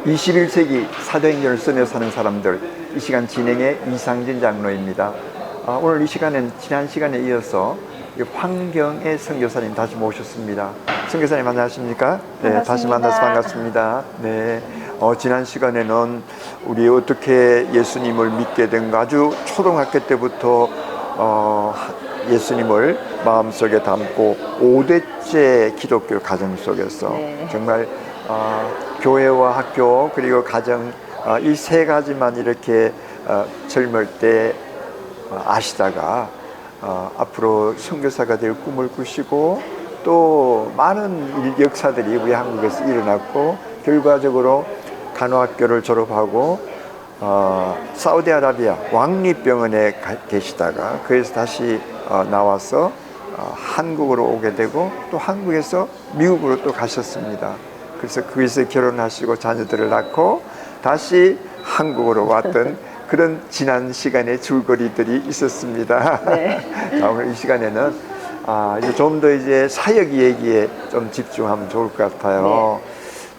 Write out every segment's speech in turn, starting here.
21세기 사도행전을 쓰며 사는 사람들, 이 시간 진행의 이상진 장로입니다. 오늘 이 시간은 지난 시간에 이어서 환경의 선교사님 다시 모셨습니다. 선교사님 안녕하십니까? 네, 다시 만나서 반갑습니다. 네, 지난 시간에는 우리 어떻게 예수님을 믿게 된가, 아주 초등학교 때부터 예수님을 마음속에 담고 5대째 기독교 가정 속에서 정말 교회와 학교 그리고 가정 이 세 가지만 이렇게 젊을 때 아시다가 앞으로 선교사가 될 꿈을 꾸시고 또 많은 역사들이 우리 한국에서 일어났고 결과적으로 간호학교를 졸업하고 사우디아라비아 왕립병원에 계시다가 거기서 다시 나와서 한국으로 오게 되고 또 한국에서 미국으로 또 가셨습니다. 그래서 거기서 결혼하시고 자녀들을 낳고 다시 한국으로 왔던 그런 지난 시간의 줄거리들이 있었습니다. 네. 자, 오늘 이 시간에는 이제 좀 더 이제 사역 얘기에 좀 집중하면 좋을 것 같아요.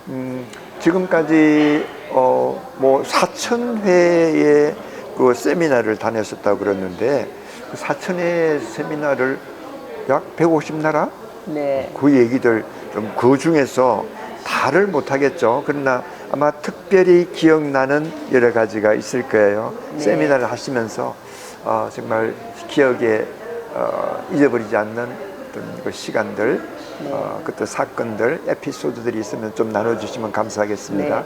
네. 지금까지 뭐 4,000회의 그 세미나를 다녔었다고 그랬는데 그 4,000회 세미나를 약 150나라? 네. 그 얘기들 좀 그 중에서 다를 못하겠죠. 그러나 아마 특별히 기억나는 여러 가지가 있을 거예요. 네. 세미나를 하시면서 정말 기억에 잊어버리지 않는 어떤 그 시간들, 네. 그때 사건들, 에피소드들이 있으면 좀 나눠주시면 감사하겠습니다.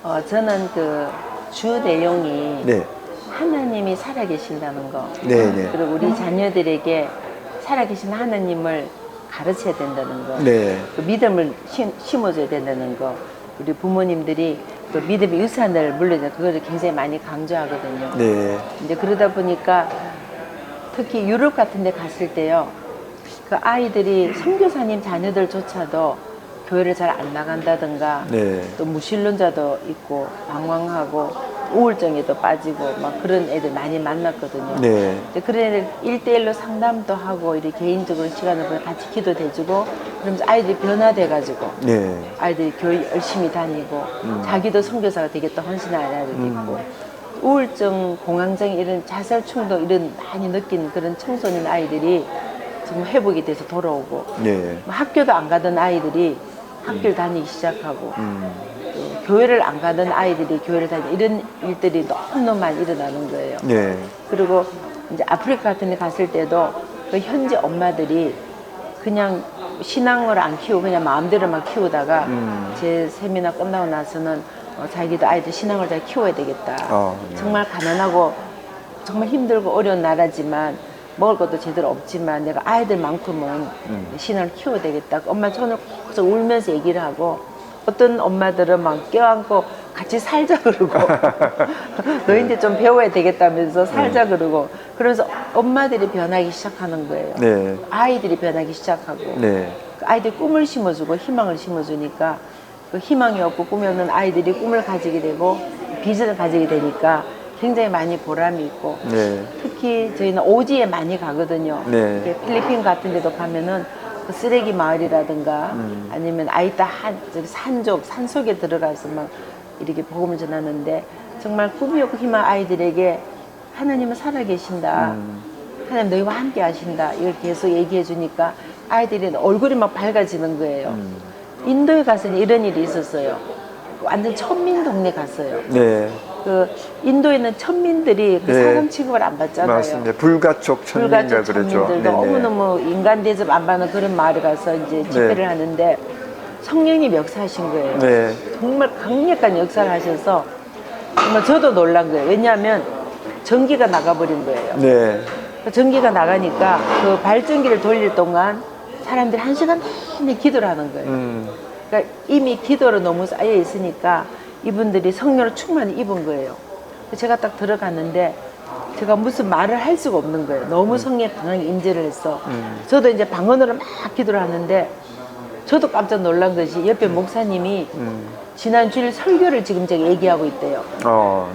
네. 저는 그 주 내용이 네. 하나님이 살아계신다는 거, 네, 네. 그리고 우리 자녀들에게 살아계신 하나님을 가르쳐야 된다는 거, 네. 그 믿음을 심어줘야 된다는 거, 우리 부모님들이 또 믿음의 유산을 물려줘 그거를 굉장히 많이 강조하거든요. 네. 이제 그러다 보니까 특히 유럽 같은 데 갔을 때요, 그 아이들이 선교사님 자녀들조차도 교회를 잘 안 나간다든가, 네. 또 무신론자도 있고 방황하고 우울증에도 빠지고 막 그런 애들 많이 만났거든요. 네. 그런 애들 1대1로 상담도 하고 이렇게 개인적으로 시간을 보내 같이 기도도 해주고 그러면서 아이들이 변화돼가지고, 네. 아이들이 교회 열심히 다니고 자기도 선교사가 되겠다 헌신하는 아이들도 있고, 우울증, 공황장 이런 자살 충동 이런 많이 느낀 그런 청소년 아이들이 정말 회복이 돼서 돌아오고, 네. 학교도 안 가던 아이들이 학교를 다니기 시작하고, 또 교회를 안 가던 아이들이 교회를 다니고 이런 일들이 너무너무 많이 일어나는 거예요. 네. 그리고 이제 아프리카 같은 데 갔을 때도 그 현지 엄마들이 그냥 신앙을 안 키우고 그냥 마음대로만 키우다가 제 세미나 끝나고 나서는 자기도 아이들 신앙을 잘 키워야 되겠다. 네. 정말 가난하고 정말 힘들고 어려운 나라지만 먹을 것도 제대로 없지만 내가 아이들만큼은 신앙을 키워야 되겠다. 엄마 손을 꼭 울면서 얘기를 하고, 어떤 엄마들은 막 껴안고 같이 살자 그러고 너희한테 좀 배워야 되겠다면서 살자 그러고, 그러면서 엄마들이 변하기 시작하는 거예요. 네. 아이들이 변하기 시작하고, 네. 아이들이 꿈을 심어주고 희망을 심어주니까 그 희망이 없고 꿈이 없는 아이들이 꿈을 가지게 되고 비전을 가지게 되니까 굉장히 많이 보람이 있고, 네. 특히 저희는 오지에 많이 가거든요. 네. 필리핀 같은 데도 가면은 그 쓰레기 마을이라든가 아니면 아이따 산속에 들어가서 막 이렇게 복음을 전하는데 정말 꿈이 없고 희망 아이들에게 하나님은 살아계신다. 하나님 너희와 함께 하신다. 이걸 계속 얘기해 주니까 아이들이 얼굴이 막 밝아지는 거예요. 인도에 가서는 이런 일이 있었어요. 완전 천민 동네 갔어요. 네. 그 인도에는 천민들이 그, 네. 사람 취급을 안 받잖아요. 맞습니다. 불가촉 천민이라 그러죠. 너무너무 인간 대접 안 받는 그런 마을에 가서 이제 집회를, 네. 하는데 성령님 역사하신 거예요. 네. 정말 강력한 역사를 하셔서 정말 저도 놀란 거예요. 왜냐하면 전기가 나가버린 거예요. 네. 전기가 나가니까 그 발전기를 돌릴 동안 사람들이 1시간 내내 기도를 하는 거예요. 그러니까 이미 기도로 너무 쌓여 있으니까 이분들이 성령을 충만히 입은 거예요. 제가 딱 들어갔는데 제가 무슨 말을 할 수가 없는 거예요. 너무 성령에 강하게 임재를 했어. 저도 이제 방언으로 막 기도를 하는데 저도 깜짝 놀란 것이 옆에 목사님이 지난 주일 설교를 지금 제가 얘기하고 있대요.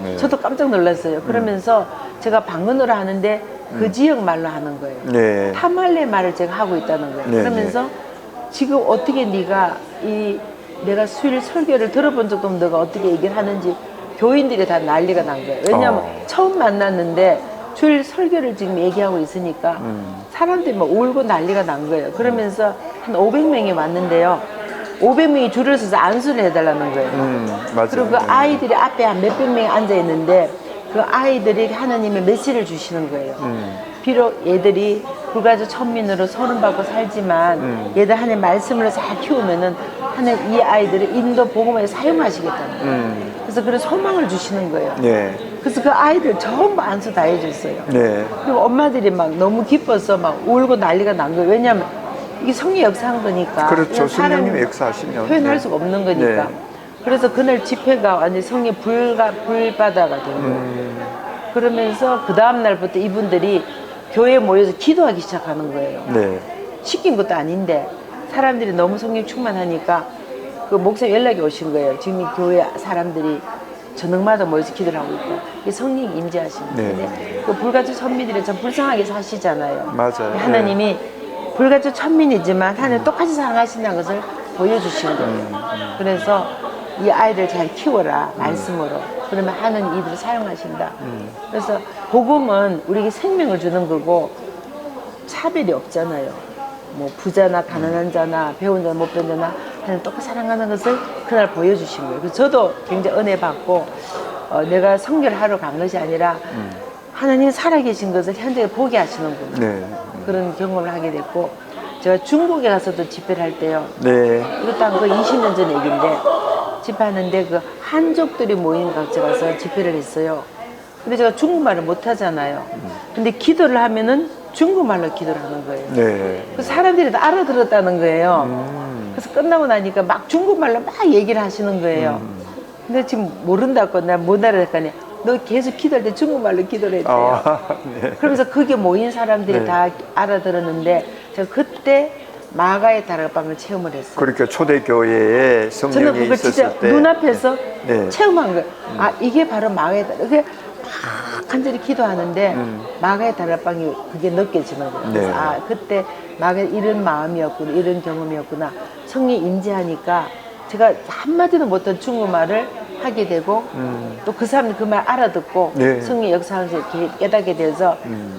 네. 저도 깜짝 놀랐어요. 그러면서 제가 방언으로 하는데 그 지역 말로 하는 거예요. 네. 타말레 말을 제가 하고 있다는 거예요. 네. 그러면서 지금 어떻게 네가 이 내가 수요일 설교를 들어본 적도 없는데 너가 어떻게 얘기를 하는지 교인들이 다 난리가 난 거예요. 왜냐하면 처음 만났는데 주일 설교를 지금 얘기하고 있으니까 사람들이 막 울고 난리가 난 거예요. 그러면서 한 500명이 왔는데요. 500명이 줄을 서서 안수를 해달라는 거예요. 맞아요. 그리고 그 아이들이 앞에 한 몇백 명이 앉아 있는데 그 아이들이 하나님의 메시지를 주시는 거예요. 비록 얘들이 불가주 천민으로 선언받고 살지만 얘들 하나님 말씀을 잘 키우면은 하나님 이 아이들을 인도 복음에 사용하시겠다는 거예요. 그래서 그런 소망을 주시는 거예요. 네. 그래서 그 아이들 전부 안수 다 해줬어요. 네. 그리고 엄마들이 막 너무 기뻐서 막 울고 난리가 난 거예요. 왜냐하면 이게 성령 역사한 거니까. 그렇죠. 사람이 성령님의 역사하시면 표현할 네. 수가 없는 거니까. 네. 그래서 그날 집회가 완전히 성령 불바다가 된 거예요. 그러면서 그 다음 날부터 이분들이 교회에 모여서 기도하기 시작하는 거예요. 네. 시킨 것도 아닌데 사람들이 너무 성령 충만하니까 그 목사님 연락이 오신 거예요. 지금 이 교회 사람들이 저녁마다 모여서 기도를 하고 있다. 이게 성령이 임재하신 거예요. 네. 그 불가주 천민들이 참 불쌍하게 사시잖아요. 맞아요. 하나님이 불가주 천민이지만 하나님 똑같이 사랑하신다는 것을 보여주신 거예요. 그래서 이 아이들 잘 키워라 말씀으로. 그러면 하는 이들을 사용하신다. 그래서 복음은 우리에게 생명을 주는 거고 차별이 없잖아요. 뭐 부자나 가난한 자나 배운 자나 못 배운 자나 하나님 똑같이 사랑하는 것을 그날 보여주신 거예요. 그래서 저도 굉장히 은혜 받고 내가 선교를 하러 간 것이 아니라 하나님 살아계신 것을 현재 보게 하시는구나. 네. 그런 경험을 하게 됐고 제가 중국에 가서도 집회를 할 때요. 네. 이것도 한 거의 20년 전 얘기인데 집회하는데 그 한족들이 모인 각지 가서 집회를 했어요. 근데 제가 중국말을 못 하잖아요. 근데 기도를 하면은 중국말로 기도를 하는 거예요. 네. 그 사람들이 다 알아들었다는 거예요. 그래서 끝나고 나니까 막 중국말로 막 얘기를 하시는 거예요. 근데 지금 모른다고 내가 못 알아듣더니 너 계속 기도할 때 중국말로 기도를 했대요. 네. 그러면서 그게 모인 사람들이 네. 다 알아들었는데 제가 그때 마가의 다락방을 체험을 했어요. 그러니까 초대교회에 저는 성령이 그걸 진짜 있었을 때 눈앞에서 네. 체험한 거예요. 아 이게 바로 마가의 다락. 그게 막 간절히 기도하는데 마가의 다락방이 그게 느껴지는 거예요. 그래서 네. 아 그때 마가의 이런 마음이었구나, 이런 경험이었구나. 성령이 임재하니까 제가 한마디도 못한 중국말을 하게 되고 또 그 사람들 그 말 알아듣고 네. 성령 역사하면서 이렇게 깨닫게 돼서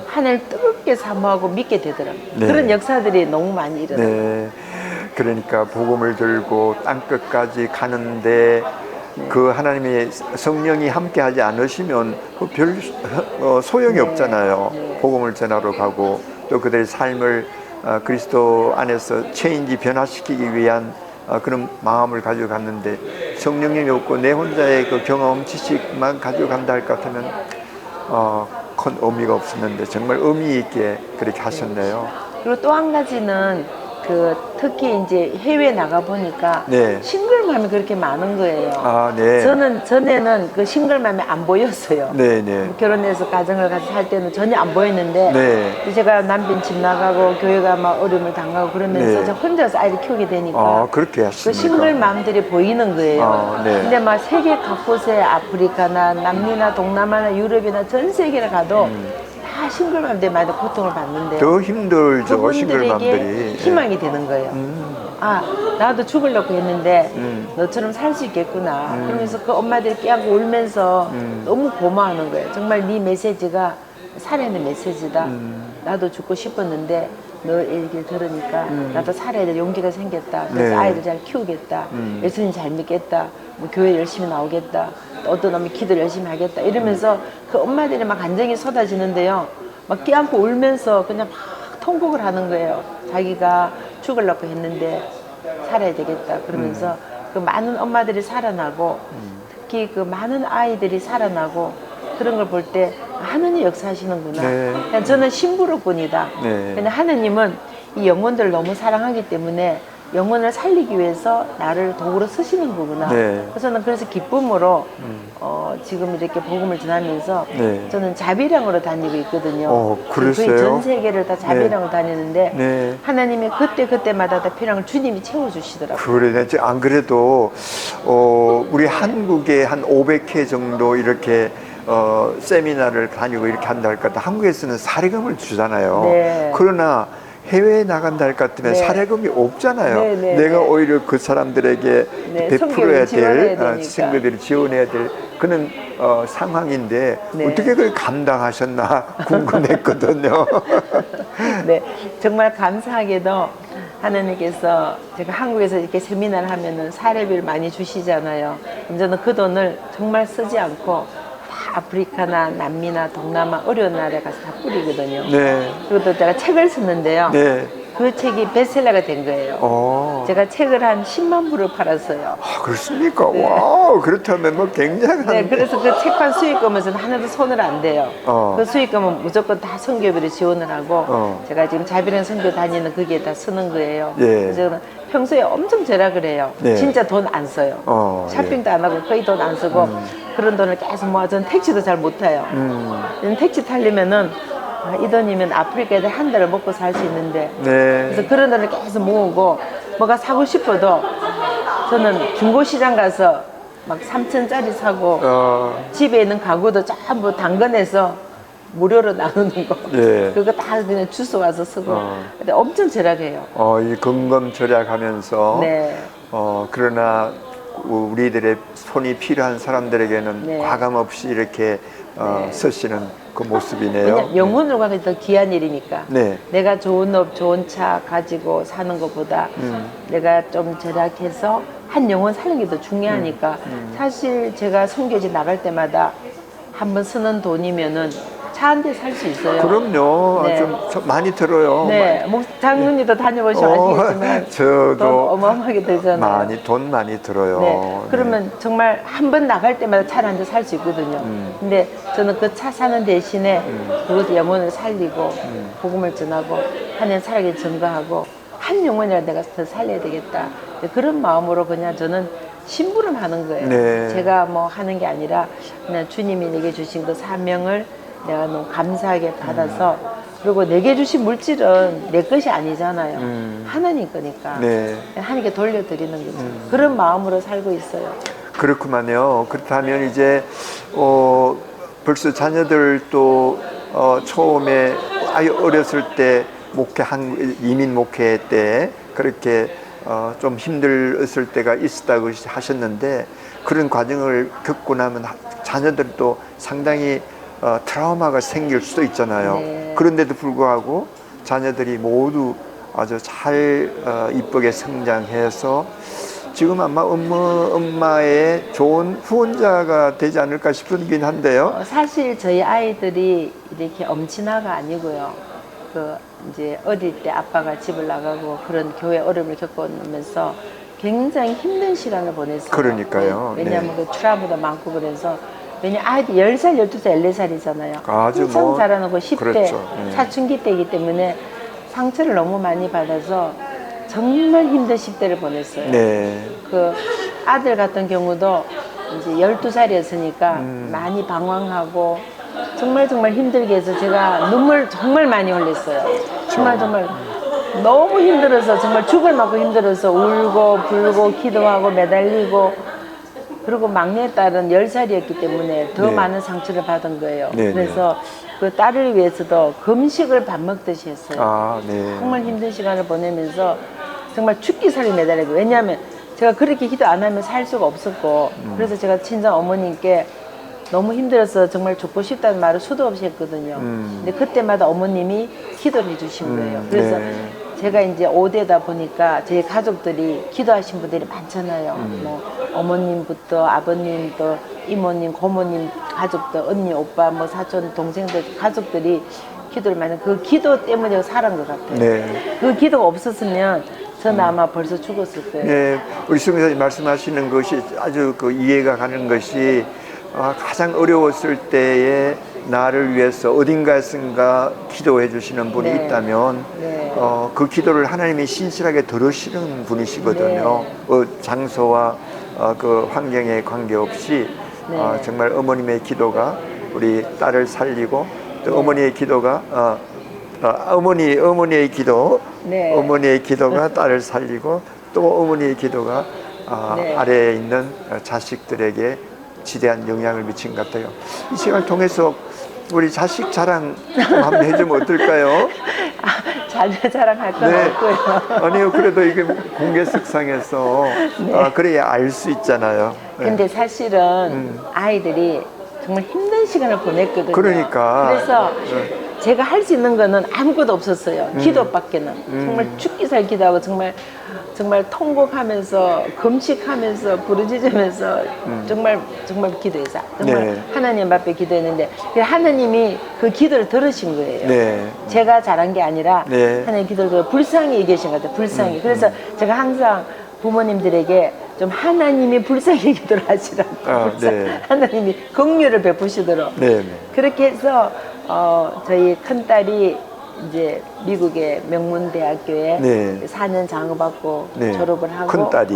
하나님을 뜨겁게 사모하고 믿게 되더라고요. 네. 그런 역사들이 너무 많이 일어나요. 네. 그러니까 복음을 들고 땅끝까지 가는데 그 하나님의 성령이 함께하지 않으시면 그 별 소용이 네. 없잖아요. 네. 복음을 전하러 가고 또 그들의 삶을 그리스도 안에서 체인지 변화시키기 위한 그런 마음을 가지고 갔는데 성령님이 없고 내 혼자의 그 경험 지식만 가지고 간다 할 것 같으면 큰 의미가 없었는데 정말 의미 있게 그렇게 하셨네요. 그리고 또 한 가지는 그 특히 이제 해외 나가 보니까 네. 싱글맘이 그렇게 많은 거예요. 아, 네. 저는 전에는 그 싱글맘이 안 보였어요. 네, 네. 결혼해서 가정을 같이 살 때는 전혀 안 보였는데 네. 제가 남편 집 나가고 교회가 막 어려움을 당하고 그러면서 네. 제가 혼자서 아이를 키우게 되니까 아, 그렇게 그 하십니까? 싱글맘들이 보이는 거예요. 아, 네. 근데 막 세계 각곳에 아프리카나 남미나 동남아나 유럽이나 전 세계를 가도 다 싱글맘들이 많이 고통을 받는데 더 힘들죠, 그분들에게 싱글맘들이. 희망이 되는 거예요. 아 나도 죽으려고 했는데 너처럼 살 수 있겠구나. 그러면서 그 엄마들이 깨안고 울면서 너무 고마워하는 거예요. 정말 네 메시지가 살아있는 메시지다. 나도 죽고 싶었는데 너 얘기를 들으니까 나도 살아야 될 용기가 생겼다. 그래서 네. 아이들 잘 키우겠다. 예수님 잘 믿겠다. 뭐 교회 열심히 나오겠다. 또 어떤 놈이 기도를 열심히 하겠다. 이러면서 그 엄마들이 막 감정이 쏟아지는데요. 막 깨안고 울면서 그냥 막 통곡을 하는 거예요. 자기가 죽으려고 했는데 살아야 되겠다. 그러면서 그 많은 엄마들이 살아나고 특히 그 많은 아이들이 살아나고 그런 걸 볼 때 하느님 역사하시는구나. 네. 그냥 저는 심부름꾼이다. 네. 근데 하느님은 이 영혼들을 너무 사랑하기 때문에 영혼을 살리기 위해서 나를 도구로 쓰시는 거구나. 네. 그래서 저는 그래서 기쁨으로 지금 이렇게 복음을 전하면서 네. 저는 자비량으로 다니고 있거든요. 그랬어요? 거의 전 세계를 다 자비량으로 다니는데 네. 하나님이 그때마다 다 필요한 주님이 채워주시더라고요. 그래, 안 그래도 우리 한국에 한 500회 정도 이렇게 세미나를 다니고 이렇게 한다 할까 한국에서는 사례금을 주잖아요. 네. 그러나 해외에 나간다 할 것 같으면 네. 사례금이 없잖아요. 네, 네, 내가 네. 오히려 그 사람들에게 네, 베풀어야 성경을 지원해야 될 되니까. 친구들을 지원해야 될 그런 상황인데 네. 어떻게 그걸 감당하셨나 궁금했거든요. 네, 정말 감사하게도 하나님께서 제가 한국에서 이렇게 세미나를 하면은 사례비를 많이 주시잖아요. 그럼 저는 그 돈을 정말 쓰지 않고 다 아프리카나 남미나 동남아 어려운 나라에 가서 다 뿌리거든요. 네. 그리고 또 제가 책을 쓰는데요. 네. 그 책이 베스트셀러가 된 거예요. 제가 책을 한 10만 부를 팔았어요. 아, 그렇습니까? 네. 와우, 그렇다면 뭐 굉장한. 네, 그래서 그 책판 수익금은 저는 하나도 손을 안 대요. 그 수익금은 무조건 다 선교비로 지원을 하고 제가 지금 자비령 선교 다니는 거기에 다 쓰는 거예요. 예. 그래서 저는 평소에 엄청 절약을 해요. 네. 진짜 돈 안 써요. 쇼핑도 안 하고 거의 돈 안 쓰고 그런 돈을 계속 모아. 저는 택시도 잘 못 타요. 저는 택시 타려면은 이 돈이면 아프리카에서 한 달을 먹고 살 수 있는데 네. 그래서 그런 돈을 계속 모으고 뭐가 사고 싶어도 저는 중고시장 가서 막 3,000짜리 사고 집에 있는 가구도 전부 당근해서 무료로 나누는 거. 예. 그거 다 그냥 주워 와서 쓰고. 근데 엄청 절약해요. 이 금검 절약하면서 네. 그러나 우리들의 손이 필요한 사람들에게는 네. 과감 없이 이렇게 쓰시는 그 모습이네요. 왜냐면 영혼을 가기 더 귀한 일이니까. 네. 내가 좋은 옷, 좋은 차 가지고 사는 것보다 내가 좀 절약해서 한 영혼 사는 게 더 중요하니까 사실 제가 선교지 나갈 때마다 한번 쓰는 돈이면은 차 한 대 살 수 있어요. 그럼요. 네. 좀 많이 들어요. 네, 뭐 장로님도 다녀보시면 아시겠지만 저도 돈 어마어마하게 들잖아요. 돈 많이 들어요. 네, 그러면 정말 한 번 나갈 때마다 차를 한 대 살 수 있거든요. 근데 저는 그 차 사는 대신에 그것도 영혼을 살리고 복음을 전하고 하나님 살아계 증거하고 한 영혼이라도 내가 더 살려야 되겠다. 그런 마음으로 그냥 저는 심부름하는 거예요. 네. 제가 뭐 하는 게 아니라 그냥 주님이 내게 주신 그 사명을 내가 너무 감사하게 받아서 그리고 내게 주신 물질은 내 것이 아니잖아요. 하나님 거니까. 네. 하나님께 돌려드리는 거죠. 그런 마음으로 살고 있어요. 그렇구만요. 그렇다면 이제 벌써 자녀들도 처음에 아주 어렸을 때 이민 목회 때 그렇게 좀 힘들었을 때가 있었다고 하셨는데 그런 과정을 겪고 나면 자녀들도 상당히 트라우마가 생길 수도 있잖아요. 네. 그런데도 불구하고 자녀들이 모두 아주 잘 이쁘게 성장해서 지금 아마 엄마의 좋은 후원자가 되지 않을까 싶긴 한데요. 사실 저희 아이들이 이렇게 엄친아가 아니고요. 이제 어릴 때 아빠가 집을 나가고 그런 교회 어려움을 겪으면서 굉장히 힘든 시간을 보냈어요. 그러니까요. 네. 왜냐하면 네. 그 트라우마도 많고 그래서 아이들 10살, 12살, 14살이잖아요. 아주 한참 뭐 자라는 거 10대, 그렇죠. 사춘기 때이기 때문에 상처를 너무 많이 받아서 정말 힘든 10대를 보냈어요. 네. 그 아들 같은 경우도 이제 12살이었으니까 많이 방황하고 정말 힘들게 해서 제가 눈물 정말 많이 흘렸어요. 정말 너무 힘들어서 정말 죽을 만큼 힘들어서 울고 불고 기도하고 매달리고 그리고 막내 딸은 10살이었기 때문에 더 네. 많은 상처를 받은 거예요. 네, 그래서 그 딸을 위해서도 금식을 밥 먹듯이 했어요. 아, 네. 정말 힘든 시간을 보내면서 정말 죽기 살이 매달리고 왜냐하면 제가 그렇게 기도 안 하면 살 수가 없었고 그래서 제가 친정 어머님께 너무 힘들어서 정말 죽고 싶다는 말을 수도 없이 했거든요. 근데 그때마다 어머님이 기도를 해주신 거예요. 그래서 네. 제가 이제 5대다 보니까 제 가족들이 기도하신 분들이 많잖아요. 뭐 어머님부터 아버님 또 이모님, 고모님 가족들, 언니, 오빠, 뭐 사촌, 동생들 가족들이 기도를 많이 그 기도 때문에 살은 것 같아요. 네. 그 기도가 없었으면 저는 아마 벌써 죽었을 거예요. 네, 우리 성교사님 말씀하시는 것이 아주 이해가 가는 것이 가장 어려웠을 때에 나를 위해서 어딘가에선가 기도해 주시는 분이 네. 있다면 네. 그 기도를 하나님이 신실하게 들으시는 분이시거든요. 장소와 그 환경에 관계없이 네. 정말 어머님의 기도가 우리 딸을 살리고 또 어머니의 기도가 어머니의 기도, 네. 어머니의 기도가 딸을 살리고 또 어머니의 기도가 네. 아래에 있는 자식들에게 지대한 영향을 미친 것 같아요. 이 시간을 통해서 우리 자식 자랑 좀 한번 해주면 어떨까요? 자녀 자랑할 건 네. 없고요. 아니요, 그래도 이게 공개석상에서 네. 그래야 알 수 있잖아요. 네. 근데 사실은 아이들이 정말 힘든 시간을 보냈거든요. 그러니까. 그래서 제가 할 수 있는 거는 아무것도 없었어요. 기도밖에는. 정말 죽기 살 기도하고 정말 통곡하면서 금식하면서 부르짖으면서 정말 기도해서 정말 네. 하나님 앞에 기도했는데 하나님이 그 기도를 들으신 거예요. 네. 제가 잘한 게 아니라 네. 하나님 기도를 들어 불쌍히 계신 것 같아요. 불쌍히. 그래서 제가 항상 부모님들에게 좀 하나님이 불쌍히 기도를 하시라고. 네. 하나님이 긍휼을 베푸시도록. 네. 네. 그렇게 해서 저희 큰딸이 이제 미국의 명문대학교에 네. 4년 장학받고 네. 졸업을 하고 큰딸이.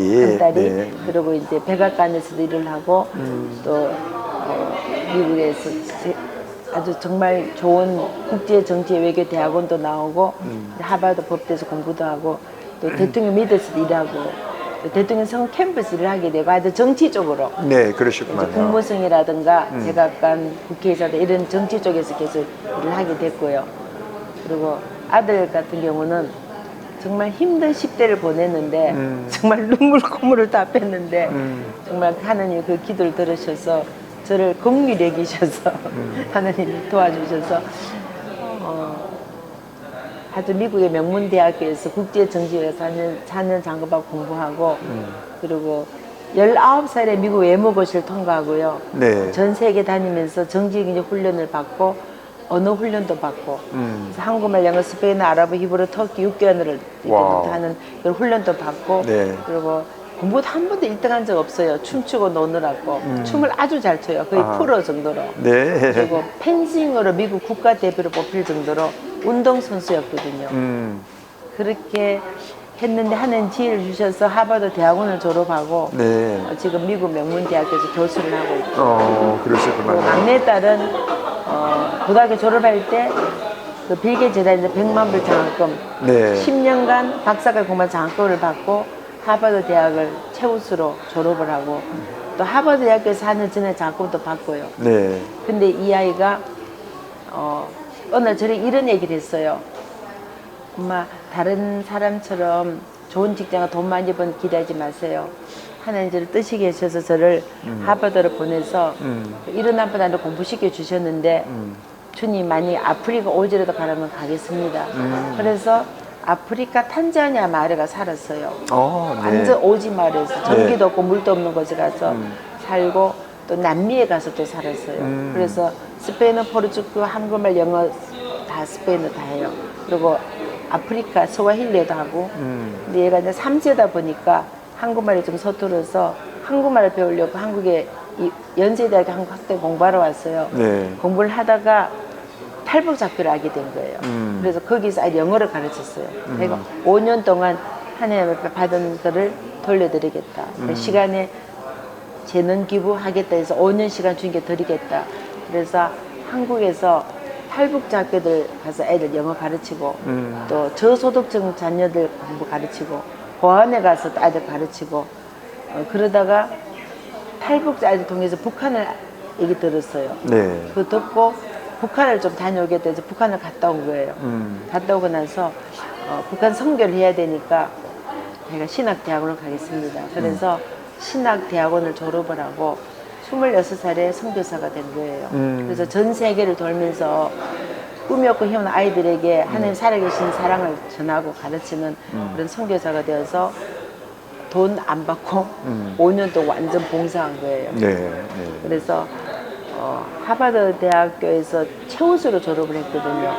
네. 그리고 이제 백악관에서도 일을 하고 또 미국에서 아주 정말 좋은 국제 정치 외교 대학원도 나오고 하버드 법대에서 공부도 하고 또 대통령 미대에서도 일하고 또 대통령 성 캠퍼스 일을 하게 되고 아주 정치 쪽으로 네, 그러셨구만요. 국무성이라든가 백악관 국회의사들 이런 정치 쪽에서 계속 일을 하게 됐고요. 그리고 아들 같은 경우는 정말 힘든 10대를 보냈는데 정말 눈물 콧물을 다 뺐는데 정말 하나님 그 기도를 들으셔서 저를 긍휼히 여기셔서 하나님이 도와주셔서 아주 미국의 명문대학교에서 국제정치학을 4년 장급하고 공부하고 그리고 19살에 미국 외무고시를 통과하고요. 네. 전 세계 다니면서 정치적 훈련을 받고 언어 훈련도 받고 그래서 한국말, 영어, 스페인어, 아랍어, 히브리, 터키 6개월을 하는 그런 훈련도 받고 네. 그리고 공부도 한 번도 1등한 적 없어요. 춤추고 노느라고 춤을 아주 잘 춰요. 거의 프로 정도로. 네. 그리고 펜싱으로 미국 국가대표로 뽑힐 정도로 운동선수였거든요. 그렇게 했는데 하는 지혜를 주셔서 하버드 대학원을 졸업하고 네. 지금 미국 명문대학교에서 교수를 하고 있고 그리고 그러셨구만요. 막내딸은 고등학교 졸업할 때 그 빌게 재단에서 100만 불 장학금 네. 10년간 박사과 공부한 장학금을 받고 하버드 대학을 최우수로 졸업을 하고 또 하버드 대학교에서 4년 전에 장학금도 받고요. 네. 근데 이 아이가 어느 날 저를 이런 얘기를 했어요. 엄마, 다른 사람처럼 좋은 직장을 돈 많이 번 기대하지 마세요. 하나님 저를 뜻이 계셔서 저를 하버드를 보내서 이런 아빠한테 공부시켜 주셨는데 주님 만약 아프리카 오지라도 가라면 가겠습니다. 그래서 아프리카 탄자니아 마을에 살았어요. 네. 완전 오지 마을에서 전기도 없고 물도 없는 곳에 가서 살고 또 남미에 가서 또 살았어요. 그래서 스페인어, 포르투갈, 한국말, 영어 다 스페인어 다 해요. 그리고 아프리카 스와힐리도 하고 근데 얘가 이제 3세다 보니까 한국말이 좀 서툴어서 한국말을 배우려고 한국에 연세대학교 한국학대 공부하러 왔어요. 네. 공부를 하다가 탈북작교를 하게 된 거예요. 그래서 거기서 아예 영어를 가르쳤어요. 그리고 5년 동안 하나님 앞에 받은 거를 돌려드리겠다. 그 시간에 재능 기부하겠다 해서 5년 시간 준 게 드리겠다. 그래서 한국에서 탈북작교들 가서 애들 영어 가르치고 또 저소득층 자녀들 공부 가르치고 고아원에 가서 또 아이들 가르치고 그러다가 탈북자 아이들 통해서 북한을 얘기 들었어요. 네. 그거 듣고 북한을 좀 다녀오겠다 해서 북한을 갔다 온 거예요. 갔다 오고 나서 북한 선교를 해야 되니까 제가 신학대학원을 가겠습니다. 그래서 신학대학원을 졸업을 하고 26살에 선교사가 된 거예요. 그래서 전 세계를 돌면서 꿈이 없고 힘없는 아이들에게 하나님 살아계신 사랑을 전하고 가르치는 그런 선교사가 되어서 돈 안 받고 5년 동안 완전 봉사한 거예요. 네. 네. 그래서 하버드 대학교에서 최우수로 졸업을 했거든요.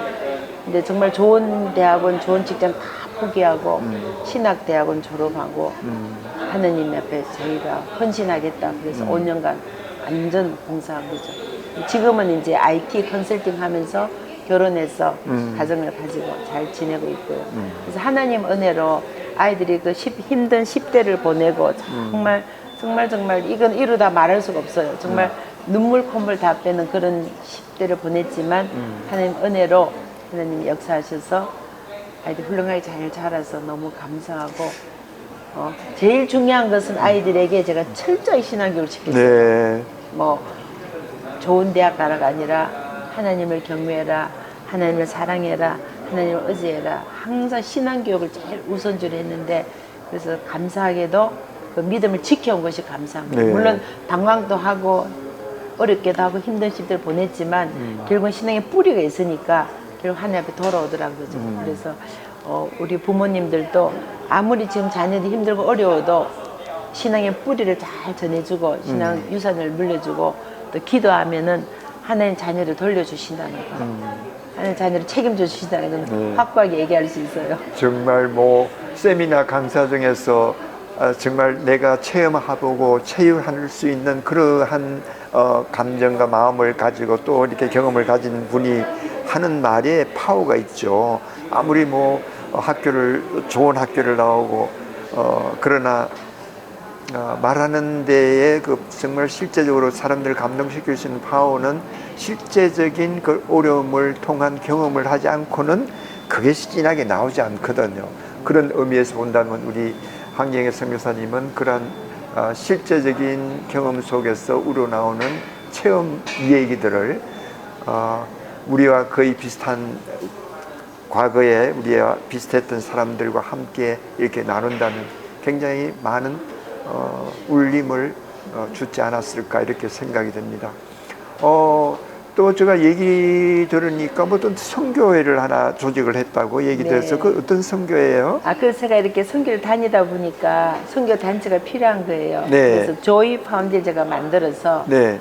근데 정말 좋은 대학원, 좋은 직장 다 포기하고 신학대학원 졸업하고 하느님 앞에 저희가 헌신하겠다. 그래서 5년간 완전 봉사한 거죠. 지금은 이제 IT 컨설팅 하면서 결혼해서 가정을 가지고 잘 지내고 있고요. 그래서 하나님 은혜로 아이들이 그 힘든 10대를 보내고 정말 이건 이루다 말할 수가 없어요. 정말 눈물 콧물 다 빼는 그런 10대를 보냈지만 하나님 은혜로 하나님 역사하셔서 아이들 훌륭하게 잘 자라서 너무 감사하고 제일 중요한 것은 아이들에게 제가 철저히 신앙교육을 시켰어요. 네. 뭐 좋은 대학 가라가 아니라 하나님을 경외해라, 하나님을 사랑해라, 하나님을 의지해라. 항상 신앙교육을 제일 우선적으로 했는데 그래서 감사하게도 그 믿음을 지켜온 것이 감사합니다. 네. 물론 방황도 하고 어렵게도 하고 힘든 시대를 보냈지만 결국은 신앙의 뿌리가 있으니까 결국 하나님 앞에 돌아오더라고요. 그래서 우리 부모님들도 아무리 지금 자녀들이 힘들고 어려워도 신앙의 뿌리를 잘 전해주고 신앙 유산을 물려주고 또 기도하면은 하나님 자녀를 돌려주신다는 거, 하나님 자녀를 책임져 주신다는 건 확고하게 얘기할 수 있어요. 정말 뭐 세미나 강사 중에서 정말 내가 체험해보고 체유할 수 있는 그러한 감정과 마음을 가지고 또 이렇게 경험을 가진 분이 하는 말에 파워가 있죠. 아무리 뭐 좋은 학교를 나오고 그러나 말하는 데에 그 정말 실제적으로 사람들을 감동시킬 수 있는 파워는 실제적인 그 어려움을 통한 경험을 하지 않고는 그게 진하게 나오지 않거든요. 그런 의미에서 본다면 우리 황경혜 선교사님은 그런 실제적인 경험 속에서 우러나오는 체험 얘기들을 우리와 거의 비슷한 과거에 우리와 비슷했던 사람들과 함께 이렇게 나눈다면 굉장히 많은 울림을 주지 않았을까 이렇게 생각이 됩니다. 또 제가 얘기 들으니까 뭐 어떤 선교회를 하나 조직을 했다고 얘기 들어서 그 어떤 선교회예요? 그래서 제가 이렇게 선교를 다니다 보니까 선교 단체가 필요한 거예요. 네. 그래서 조이 파운데이션 제가 만들어서 네.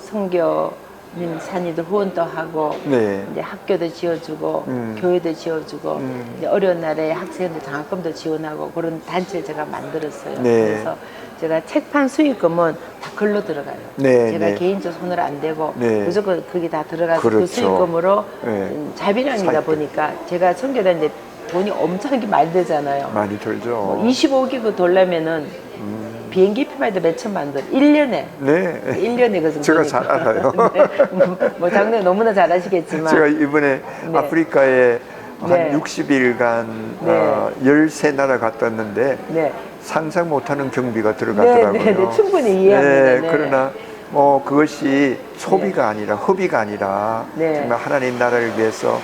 선교님 산이도 후원도 하고 네. 이제 학교도 지어주고 교회도 지어주고 이제 어려운 날에 학생들 장학금도 지원하고 그런 단체를 제가 만들었어요. 네. 그래서 제가 책판 수익금은 다 글로 들어가요. 네, 제가 네. 개인적 손으로 안 되고 네. 무조건 거기 다 들어가서 그 그렇죠. 수익금으로 네. 자비량이다 살게. 보니까 제가 선교다니는데 돈이 엄청 많이 들잖아요. 많이 들죠. 25기구 돌려면은 비행기표만 해도 몇 천만 원. 1년에. 네. 1년에 그 정도. 제가 잘 알아요. 네. 뭐 장로님 너무나 잘 아시겠지만. 제가 이번에 네. 아프리카에 한 네. 60일간 네. 13나라 갔다 왔는데 네. 상상 못하는 경비가 들어가더라고요. 네, 충분히 이해합니다. 네, 네. 그러나 뭐 그것이 소비가 아니라 허비가 아니라 네. 정말 하나님 나라를 위해서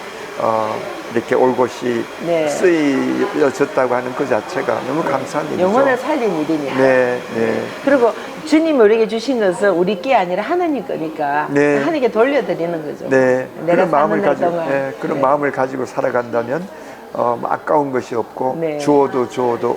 이렇게 올곧이 네. 쓰여졌다고 하는 그 자체가 너무 감사한 일이죠. 영혼을 살린 일이니까. 네, 네. 그리고 주님 우리에게 주신 것은 우리 게 아니라 하나님 거니까 네. 하나님께 돌려드리는 거죠. 네, 내가 그런 마음을 사는 날 가지고, 동안. 네, 그런 네. 마음을 가지고 살아간다면 아까운 것이 없고 네. 주어도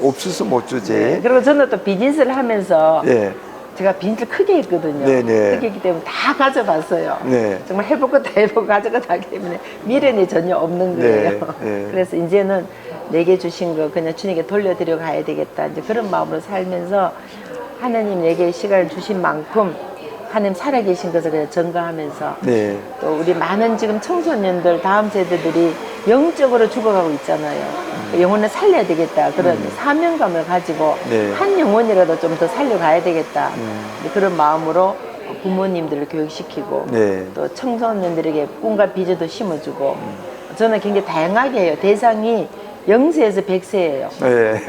없어서 못 주지. 네. 그리고 저는 또 비즈니스를 하면서 네, 제가 비즈니스를 크게 했거든요. 네네. 크게 했기 때문에 다 가져봤어요. 네. 정말 해볼 거 다 해보고 가져가 다 하기 때문에 미련이 전혀 없는 거예요. 네, 네. 그래서 이제는 내게 주신 거 그냥 주님께 돌려드려 가야 되겠다. 이제 그런 마음으로 살면서 하나님 내게 시간을 주신 만큼 하나님 살아계신 것을 그냥 전가하면서 네, 또 우리 많은 지금 청소년들 다음 세대들이 영적으로 죽어가고 있잖아요. 영혼을 살려야 되겠다. 그런 사명감을 가지고 네. 한 영혼이라도 좀 더 살려가야 되겠다. 이제 그런 마음으로 부모님들을 교육시키고 네. 또 청소년들에게 꿈과 비전도 심어주고 저는 굉장히 다양하게 해요. 대상이 0세에서 100세예요. 네.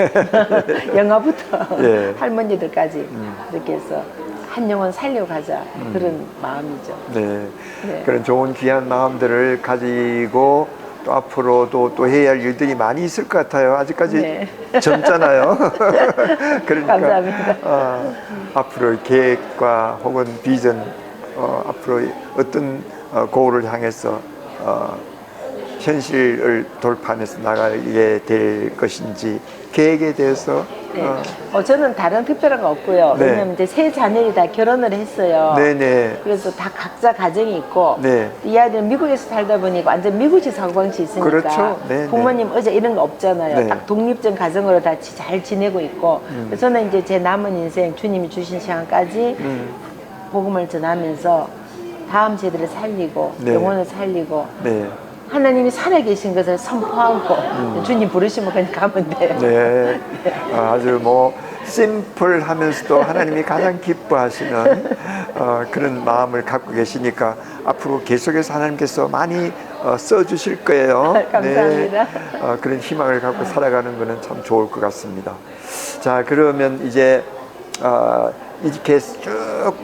영아부터 네. 할머니들까지 이렇게 해서 한 영혼 살려가자 그런 마음이죠. 네. 네. 그런 좋은 귀한 마음들을 가지고 또 앞으로도 또 해야 할 일들이 많이 있을 것 같아요. 아직까지 네. 젊잖아요. 그러니까 감사합니다. 앞으로의 계획과 혹은 비전, 앞으로 어떤 고을을 향해서 현실을 돌파해서 나가게 될 것인지 계획에 대해서 네. 저는 다른 특별한 거 없고요. 네. 왜냐면 이제 세 자녀들이 다 결혼을 했어요. 네네. 그래서 다 각자 가정이 있고 네. 이 아이들은 미국에서 살다 보니까 완전 미국식 사고방식이 있으니까 그렇죠. 네, 부모님 의자 이런 거 없잖아요. 네. 딱 독립적 가정으로 다 잘 지내고 있고 그래서 저는 이제 제 남은 인생 주님이 주신 시간까지 복음을 전하면서 다음 세대를 살리고 네. 영혼을 살리고 네. 하나님이 살아계신 것을 선포하고 주님 부르시면 그냥 가면 돼요. 네. 아주 뭐 심플하면서도 하나님이 가장 기뻐하시는 그런 마음을 갖고 계시니까 앞으로 계속해서 하나님께서 많이 써주실 거예요. 감사합니다. 네. 그런 희망을 갖고 살아가는 것은 참 좋을 것 같습니다. 자, 그러면 이제 이렇게 쭉뭐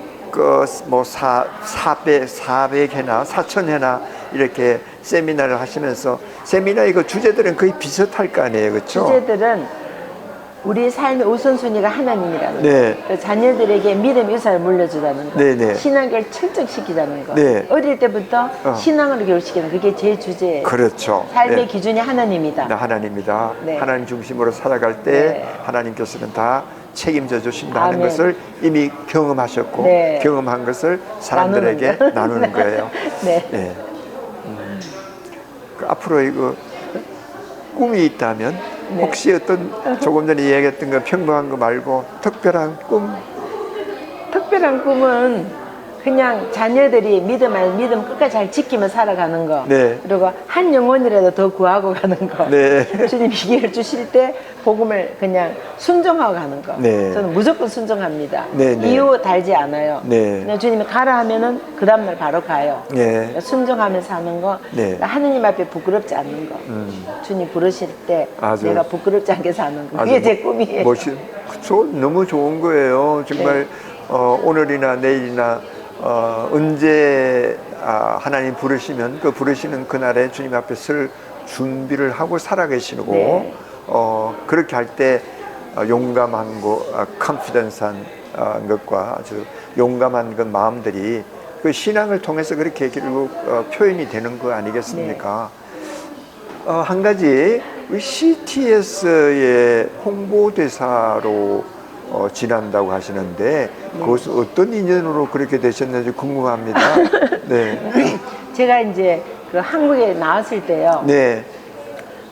400회나 4,000회나 이렇게 세미나를 하시면서 세미나의 그 주제들은 거의 비슷할 거 아니에요, 그렇죠? 주제들은 우리 삶의 우선순위가 하나님이라는 네. 거, 자녀들에게 믿음 유산을 물려주자는 거, 네, 네. 신앙을 철저시키자는 거, 네. 어릴 때부터 신앙으로 교육시키는 그게 제 주제예요. 그렇죠. 삶의 네. 기준이 하나님이다. 하나님이다. 네. 하나님 중심으로 살아갈 때 네. 하나님께서는 다 책임져 주신다 하는 아멘. 것을 이미 경험하셨고 네. 경험한 것을 사람들에게 나누는 거예요. 네. 네. 그 앞으로 이거 꿈이 있다면 네. 혹시 어떤 조금 전에 이야기했던 거 평범한 거 말고 특별한 꿈? 특별한 꿈은 그냥 자녀들이 믿음 끝까지 잘 지키며 살아가는 거. 네. 그리고 한 영혼이라도 더 구하고 가는 거. 네. 주님 이 기회를 주실 때 복음을 그냥 순종하고 가는 거. 네. 저는 무조건 순종합니다. 네, 네. 이유 달지 않아요. 네. 그냥 주님이 가라 하면은 그 다음날 바로 가요. 네. 순종하면서 하는 거. 네. 하느님 앞에 부끄럽지 않는 거. 주님 부르실 때 아주 내가 부끄럽지 않게 사는 거. 그게 제 꿈이에요. 그쵸? 너무 좋은 거예요. 정말 네. 오늘이나 내일이나 언제 하나님 부르시면 그 부르시는 그날에 주님 앞에 설 준비를 하고 살아계시고 네. 그렇게 할 때 용감한 거, 컨피던스한 것과 아주 용감한 그 마음들이 그 신앙을 통해서 그렇게 결국 표현이 되는 거 아니겠습니까? 네. 한 가지 CTS의 홍보대사로 지난다고 하시는데 그것은 어떤 인연으로 그렇게 되셨는지 궁금합니다. 네. 제가 이제 그 한국에 나왔을 때요. 네.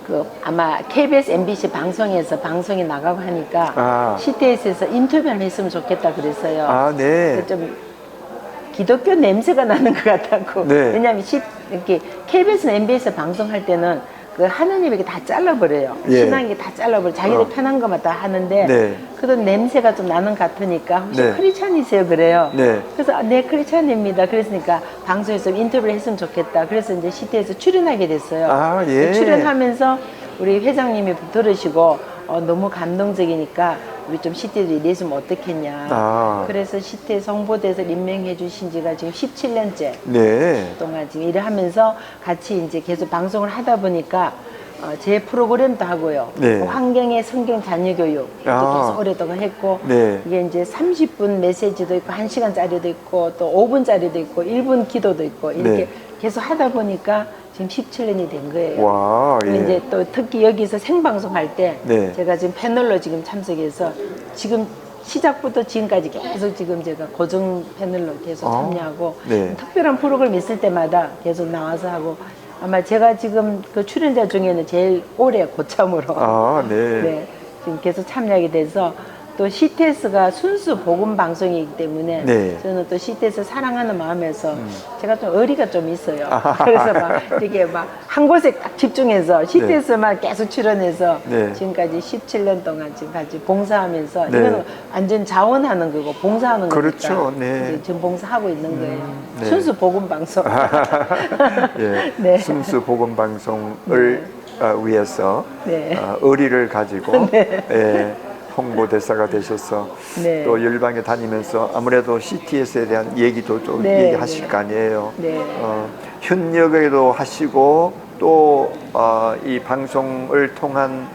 그 아마 KBS, MBC 방송에서 방송이 나가고 하니까 아. CTS에서 인터뷰를 했으면 좋겠다 그랬어요. 아, 네. 그래서 좀 기독교 냄새가 나는 것 같았고. 네. 왜냐하면 이렇게 KBS나 MBC 방송할 때는 그 하느님에게 다 잘라버려요. 예. 신앙이 다 잘라버려. 자기들 편한 것만 다 하는데 네. 그런 냄새가 좀 나는 것 같으니까 혹시 네. 크리스찬이세요? 그래요. 네. 그래서 네, 크리스찬입니다. 그랬으니까 방송에서 인터뷰를 했으면 좋겠다. 그래서 이제 CT에서 출연하게 됐어요. 아, 예. 출연하면서 우리 회장님이 들으시고 너무 감동적이니까 우리 좀 CT에도 일했으면 어떻겠냐. 아. 그래서 CT 홍보대사를 임명해 주신 지가 지금 17년째 네. 동안 지금 일을 하면서 같이 이제 계속 방송을 하다 보니까 제 프로그램도 하고요. 네. 환경의 성경 자녀 교육 계속 오랫동안 했고 네. 이게 이제 30분 메시지도 있고 1시간짜리도 있고 또 5분짜리도 있고 1분 기도도 있고 이렇게 네. 계속 하다 보니까 지금 17년이 된 거예요. 와, 예. 이제 또 특히 여기서 생방송할 때 네. 제가 지금 패널로 지금 참석해서 지금 시작부터 지금까지 계속 지금 제가 고정 패널로 계속 참여하고 네. 특별한 프로그램 있을 때마다 계속 나와서 하고 아마 제가 지금 그 출연자 중에는 제일 오래 고참으로 아, 네. 네, 지금 계속 참여하게 돼서 또 CTS가 순수 복음 방송이기 때문에 네. 저는 또 CTS 사랑하는 마음에서 제가 좀 의리가 좀 있어요. 그래서 막 이렇게 막 한 곳에 딱 집중해서 CTS만 계속 출연해서 네. 지금까지 17년 동안 지금 같이 봉사하면서 네. 이거는 완전 자원하는 거고 봉사하는 그렇죠. 거니까 네. 이제 지금 봉사하고 있는 거예요. 네. 순수 복음 방송. 예. 네. 순수 복음 방송을 위해서 네. 의리를 가지고 예, 홍보대사가 되셔서 네. 또 열방에 다니면서 아무래도 CTS에 대한 얘기도 좀 네, 얘기하실 네. 거 아니에요. 네. 현역에도 하시고 또 이 방송을 통한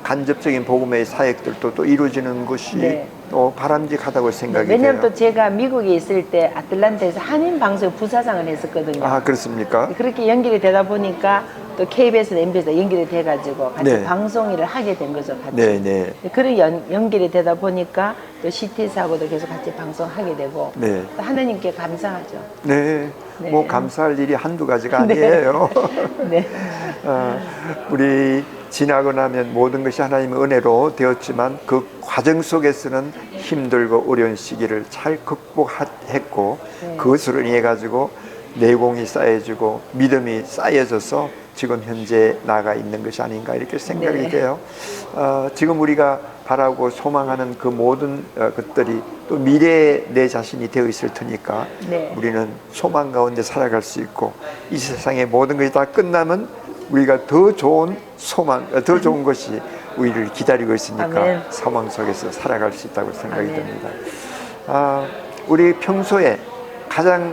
간접적인 복음의 사역들도 또 이루어지는 것이 네. 또 바람직하다고 생각이 왜냐면 돼요. 또 제가 미국에 있을 때 아틀란타에서 한인 방송 부사장을 했었거든요. 아, 그렇습니까? 그렇게 연결이 되다 보니까 또 KBS나 MBS가 연결이 돼가지고 같이 네. 방송 일을 하게 된 거죠. 같이. 네, 네. 그런 연결이 되다 보니까 또 CTS하고도 계속 같이 방송하게 되고 네. 또 하나님께 감사하죠. 네. 네. 뭐 감사할 일이 한두 가지가 아니에요. 네. 우리 지나고 나면 모든 것이 하나님의 은혜로 되었지만 그 과정 속에서는 힘들고 어려운 시기를 잘 극복했고 네. 그것으로 인해 가지고 내공이 쌓여지고 믿음이 쌓여져서 지금 현재 나가 있는 것이 아닌가 이렇게 생각이 네. 돼요. 지금 우리가 바라고 소망하는 그 모든 것들이 또 미래에 내 자신이 되어 있을 테니까 네. 우리는 소망 가운데 살아갈 수 있고 이 세상의 모든 것이 다 끝나면 우리가 더 좋은 소망, 더 좋은 것이 우리를 기다리고 있으니까 아멘. 소망 속에서 살아갈 수 있다고 생각이 아멘. 듭니다. 우리 평소에 가장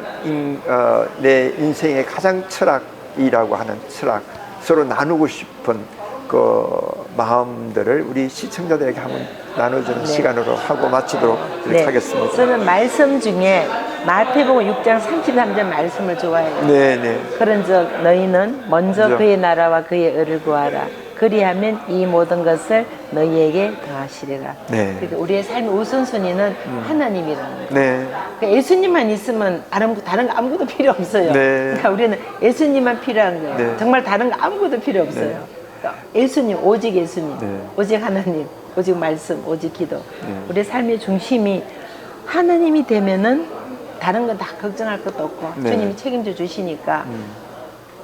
내 인생의 가장 철학이라고 하는 철학, 서로 나누고 싶은 그 마음들을 우리 시청자들에게 한번 나눠주는 네. 시간으로 하고 마치도록 이렇게 하겠습니다. 저는 말씀 중에 마태복음 6장 33절 말씀을 좋아해요. 네네. 그런즉 너희는 먼저 그죠. 그의 나라와 그의 의를 구하라. 그리하면 이 모든 것을 너희에게 더하시리라. 네. 그러니까 우리의 삶의 우선순위는 하나님이라는 거예요. 네. 그러니까 예수님만 있으면 다른 거 아무것도 필요 없어요. 네. 그러니까 우리는 예수님만 필요한 거예요. 네. 정말 다른 거 아무것도 필요 없어요. 네. 그러니까 예수님, 오직 예수님, 네. 오직 하나님, 오직 말씀, 오직 기도. 네. 우리의 삶의 중심이 하나님이 되면은 다른 건 다 걱정할 것도 없고 네. 주님이 책임져 주시니까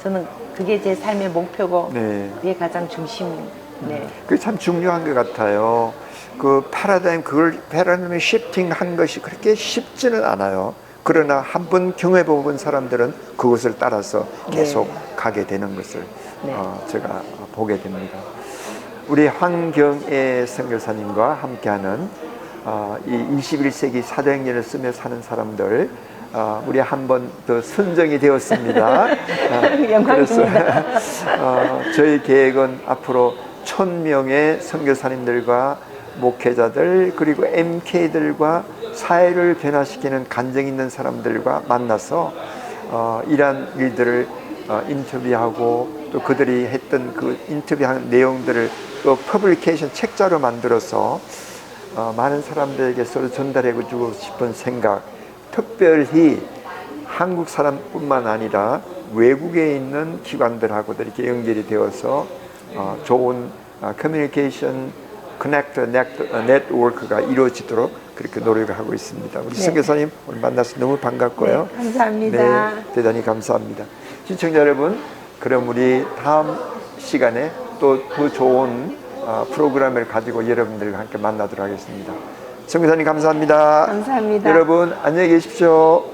저는 그게 제 삶의 목표고 네. 그게 가장 중심이에요. 네. 그게 참 중요한 것 같아요. 그 패러다임을 시프팅한 것이 그렇게 쉽지는 않아요. 그러나 한 번 경험해 본 사람들은 그것을 따라서 계속 네. 가게 되는 것을 네. 제가 보게 됩니다. 우리 황경애 선교사님과 함께하는 이 21세기 사도행전을 쓰며 사는 사람들, 우리 한 번 더 선정이 되었습니다. 영광입니다. 그래서 저희 계획은 앞으로 1000명의 선교사님들과 목회자들 그리고 MK들과 사회를 변화시키는 간증 있는 사람들과 만나서 이러한 일들을 인터뷰하고 또 그들이 했던 그 인터뷰한 내용들을 또 퍼블리케이션 책자로 만들어서 많은 사람들에게서 전달해 주고 싶은 생각, 특별히 한국 사람뿐만 아니라 외국에 있는 기관들하고도 이렇게 연결이 되어서 좋은 커뮤니케이션 커넥터 네트워크가 이루어지도록 그렇게 노력을 하고 있습니다. 우리 네. 선교사님 오늘 만나서 너무 반갑고요. 네, 감사합니다. 네, 대단히 감사합니다. 시청자 여러분, 그럼 우리 다음 시간에 또 더 좋은 프로그램을 가지고 여러분들과 함께 만나도록 하겠습니다. 선교사님 감사합니다. 감사합니다. 여러분 안녕히 계십시오.